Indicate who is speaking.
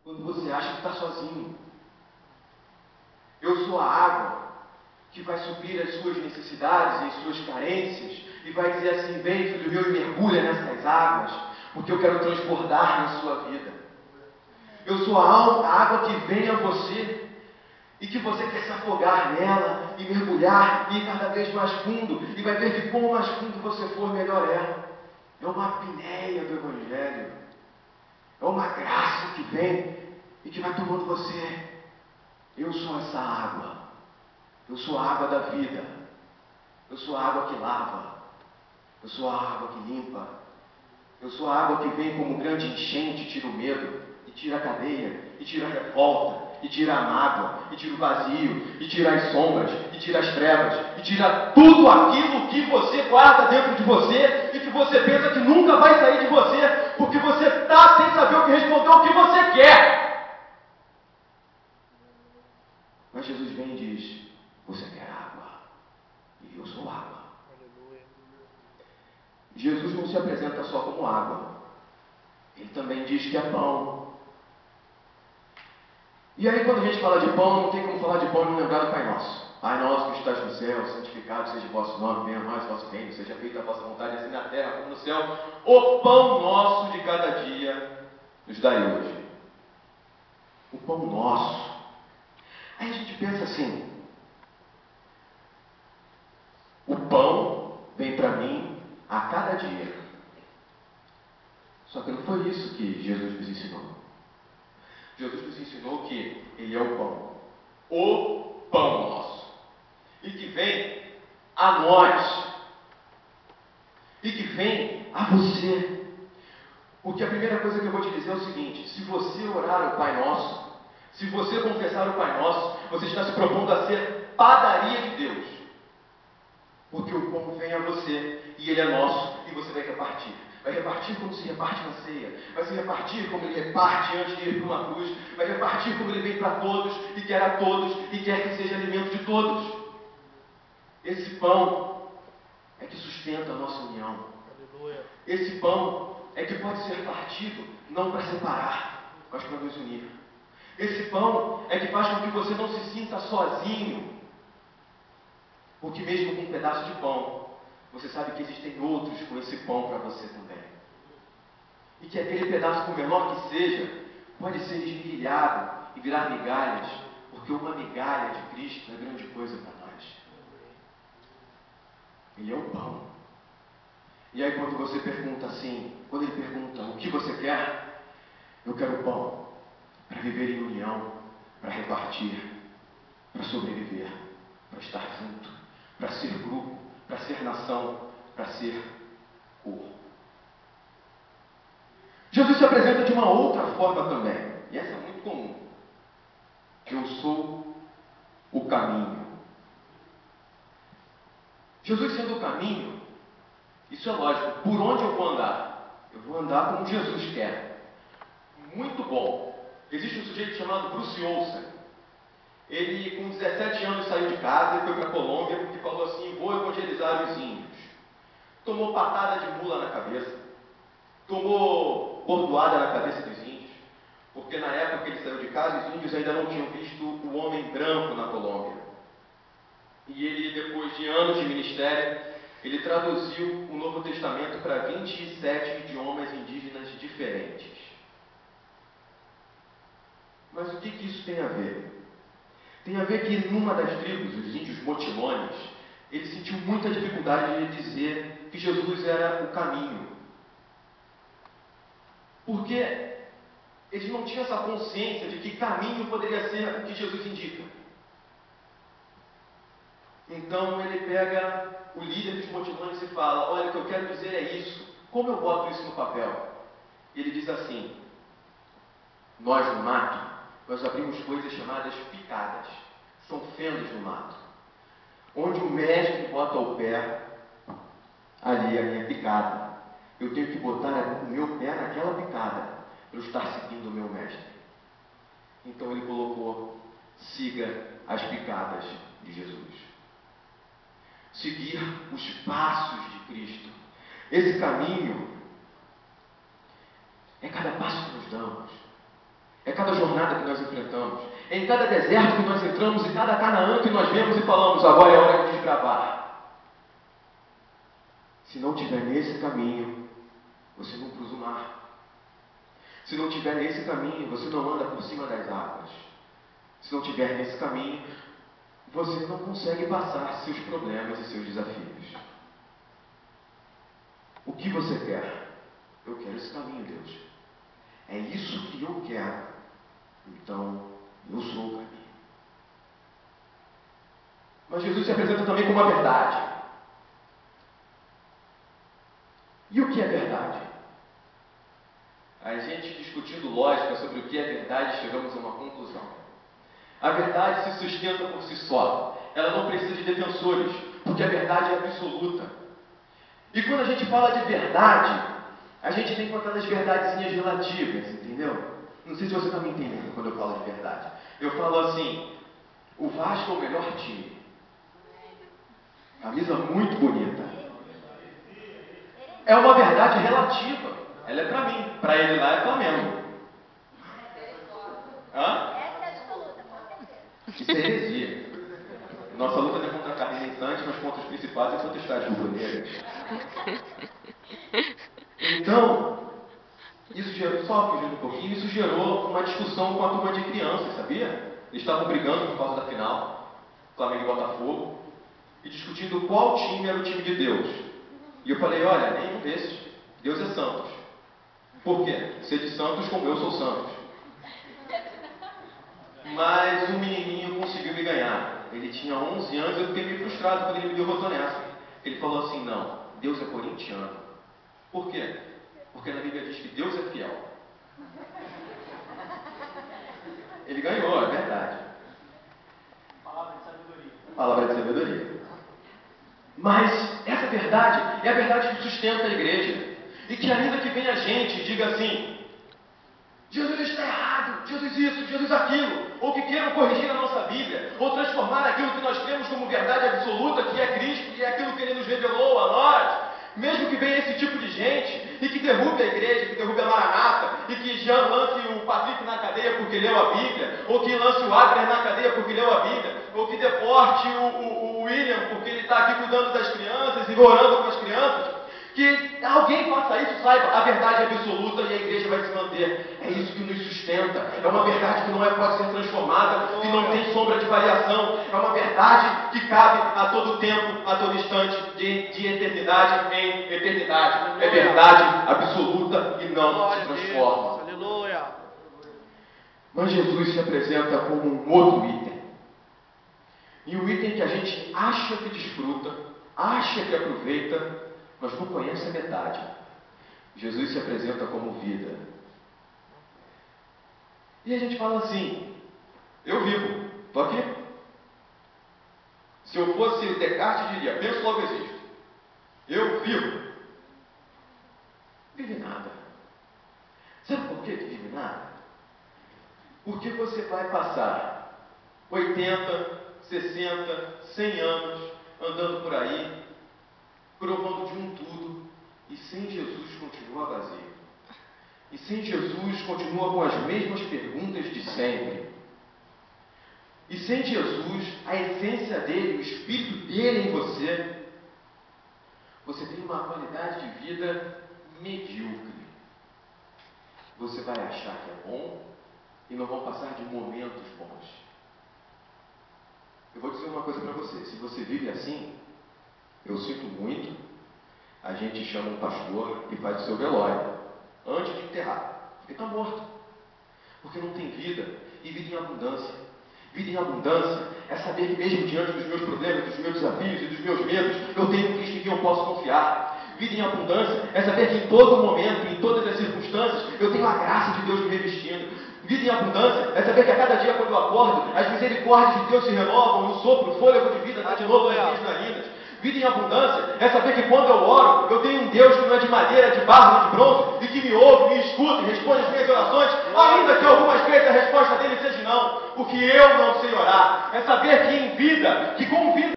Speaker 1: quando você acha que está sozinho. Eu sou a água que vai suprir as suas necessidades e as suas carências e vai dizer assim: vem, filho meu, e mergulha nessas águas, porque eu quero transbordar na sua vida. Eu sou a água que vem a você e que você quer se afogar nela e mergulhar e ir cada vez mais fundo, e vai ver que quanto mais fundo você for, melhor é. É uma apneia do Evangelho, é uma graça que vem e que vai tomando você. Eu sou essa água, eu sou a água da vida, eu sou a água que lava, eu sou a água que limpa, eu sou a água que vem como grande enchente e tira o medo, e tira a cadeia, e tira a revolta, e tira a mágoa, e tira o vazio, e tira as sombras, e tira as trevas, e tira tudo aquilo que você guarda dentro de você e que você pensa que nunca vai sair de você, porque você está sem saber o que responder, o que você quer. Mas Jesus vem e diz: você quer água, e eu sou água.
Speaker 2: Aleluia.
Speaker 1: Jesus não se apresenta só como água, ele também diz que é pão. E aí, quando a gente fala de pão, não tem como falar de pão e não lembrar do Pai Nosso. Pai nosso que estás no céu, santificado seja o vosso nome, venha a nós o vosso reino, seja feita a vossa vontade, assim na terra como no céu. O pão nosso de cada dia nos dai hoje. O pão nosso. Aí a gente pensa assim: o pão vem para mim a cada dia. Só que não foi isso que Jesus nos ensinou. Jesus nos ensinou que Ele é o pão nosso, e que vem a nós, e que vem a você. Porque a primeira coisa que eu vou te dizer é o seguinte: se você orar o Pai Nosso, se você confessar o Pai Nosso, você está se propondo a ser padaria de Deus. Porque o pão vem a você, e ele é nosso, e você vai repartir. Vai repartir como se reparte na ceia, vai se repartir como ele reparte antes de ir para uma cruz, vai repartir como ele vem para todos, e quer a todos, e quer que seja alimento de todos. Esse pão é que sustenta a nossa união.
Speaker 2: Aleluia.
Speaker 1: Esse pão é que pode ser partido, não para separar, mas para nos unir. Esse pão é que faz com que você não se sinta sozinho, porque mesmo com um pedaço de pão, você sabe que existem outros com esse pão para você também. E que aquele pedaço, por menor que seja, pode ser esmirilhado e virar migalhas, porque uma migalha de Cristo é grande coisa para nós. Ele é o pão. E aí quando você pergunta assim, quando ele pergunta o que você quer, eu quero pão para viver em união, para repartir, para sobreviver, para estar junto, para ser grupo, para ser nação, para ser corpo. Jesus se apresenta de uma outra forma também, e essa é muito comum. Eu sou o caminho. Jesus sendo o caminho, isso é lógico. Por onde eu vou andar? Eu vou andar como Jesus quer. Muito bom. Existe um sujeito chamado Bruce Olsen. Ele, com 17 anos, saiu de casa e foi para a Colômbia porque falou assim: vou evangelizar os índios. Tomou patada de mula na cabeça. Tomou bordoada na cabeça dos índios. Porque na época que ele saiu de casa, os índios ainda não tinham visto o homem branco na Colômbia. E ele, depois de anos de ministério, ele traduziu o Novo Testamento para 27 idiomas indígenas diferentes. Mas o que isso tem a ver? Tem a ver que numa das tribos, os índios motilones, ele sentiu muita dificuldade de dizer que Jesus era o caminho. Porque eles não tinham essa consciência de que caminho poderia ser o que Jesus indica. Então ele pega o líder dos motilones e fala: olha, o que eu quero dizer é isso. Como eu boto isso no papel? Ele diz assim: nós no mato, nós abrimos coisas chamadas picadas. São fendas no mato. Onde o mestre bota o pé, ali é a minha picada. Eu tenho que botar o meu pé naquela picada para eu estar seguindo o meu mestre. Então ele colocou: siga as picadas de Jesus. Seguir os passos de Cristo. Esse caminho é cada passo que nos damos, é cada jornada que nós enfrentamos, é em cada deserto que nós entramos e cada Canaã que nós vemos e falamos, agora é hora de desbravar. Se não tiver nesse caminho, você não cruza o mar. Se não tiver nesse caminho, você não anda por cima das águas. Se não tiver nesse caminho, você não consegue passar seus problemas e seus desafios. O que você quer? Eu quero esse caminho, Deus. É isso que eu quero. Então, eu sou o caminho. Mas Jesus se apresenta também como a verdade. E o que é verdade? A gente discutindo lógica sobre o que é verdade, chegamos a uma conclusão. A verdade se sustenta por si só. Ela não precisa de defensores, porque a verdade é absoluta. E quando a gente fala de verdade, a gente tem com aquelas verdadezinhas relativas, entendeu? Não sei se você está me entendendo quando eu falo de verdade. Eu falo assim, o Vasco é o melhor time. Camisa muito bonita. É uma verdade relativa. Ela é para mim. Para ele lá é Flamengo. Hã?
Speaker 2: Essa é absoluta, com certeza.
Speaker 1: Isso é heresia. Nossa luta não é contra carne restante, mas contra os principais e potestades rubro-negras. Então, isso gerou, só fugindo um pouquinho, isso gerou uma discussão com a turma de crianças, sabia? Eles estavam brigando por causa da final, Flamengo e Botafogo, e discutindo qual time era o time de Deus. E eu falei, olha, nenhum desses. Deus é Santos. Por quê? Ser de Santos como eu sou Santos. Mas o menininho conseguiu me ganhar. Ele tinha 11 anos e eu fiquei meio frustrado quando ele me derrotou nessa. Ele falou assim, não, Deus é corintiano. Por quê? Porque na Bíblia diz que Deus é fiel. Ele ganhou, é verdade.
Speaker 3: Palavra de sabedoria.
Speaker 1: Palavra de sabedoria. Mas essa verdade é a verdade que sustenta a igreja. E que ainda que venha gente e diga assim, Jesus está errado, Jesus isso, Jesus aquilo, ou que queiram corrigir a nossa Bíblia, ou transformar aquilo que nós temos como verdade absoluta, que é Cristo, que é aquilo que Ele nos revelou a nós, mesmo que venha esse tipo de gente, e que derrube a igreja, que derrube a Maranata, e que já lance o Patrick na cadeia porque leu a Bíblia, ou que lance o Abner na cadeia porque leu a Bíblia, ou que deporte o William porque ele está aqui cuidando das crianças e orando com as crianças, que alguém faça isso, saiba, a verdade é absoluta e a igreja vai se manter. É isso que nos sustenta. É uma verdade que não pode ser transformada, que não tem sombra de variação. É uma verdade que cabe a todo tempo, a todo instante, de eternidade em eternidade. É verdade absoluta e não se transforma.
Speaker 3: Aleluia.
Speaker 1: Mas Jesus se apresenta como um outro item. E um item que a gente acha que desfruta, acha que aproveita, mas não conhece a metade. Jesus se apresenta como vida. E a gente fala assim, eu vivo, estou aqui. Se eu fosse o Descartes, diria, penso logo existo. Eu vivo. Vive nada. Sabe por que vive nada? Porque você vai passar 80, 60, 100 anos andando por aí, provando de um tudo, e sem Jesus continua vazio. E sem Jesus continua com as mesmas perguntas de sempre. E sem Jesus, a essência dele, o espírito dele em você, você tem uma qualidade de vida medíocre. Você vai achar que é bom e não vão passar de momentos bons. Eu vou dizer uma coisa para você, se você vive assim, eu sinto muito, a gente chama um pastor e faz o seu velório, antes de enterrar, porque está morto, porque não tem vida, e vida em abundância. Vida em abundância é saber que mesmo diante dos meus problemas, dos meus desafios e dos meus medos, eu tenho um Cristo em quem eu posso confiar. Vida em abundância é saber que em todo momento, em todas as circunstâncias, eu tenho a graça de Deus me revestindo. Vida em abundância é saber que a cada dia quando eu acordo, as misericórdias de Deus se renovam, o sopro, o fôlego de vida está de novo nas minhas narinas. Vida em abundância é saber que quando eu oro, eu tenho um Deus que não é de madeira, de barro, de bronze, e que me ouve, me escuta e responde as minhas orações, ainda que algumas vezes a resposta dele seja não, porque eu não sei orar. É saber que em vida, que com vida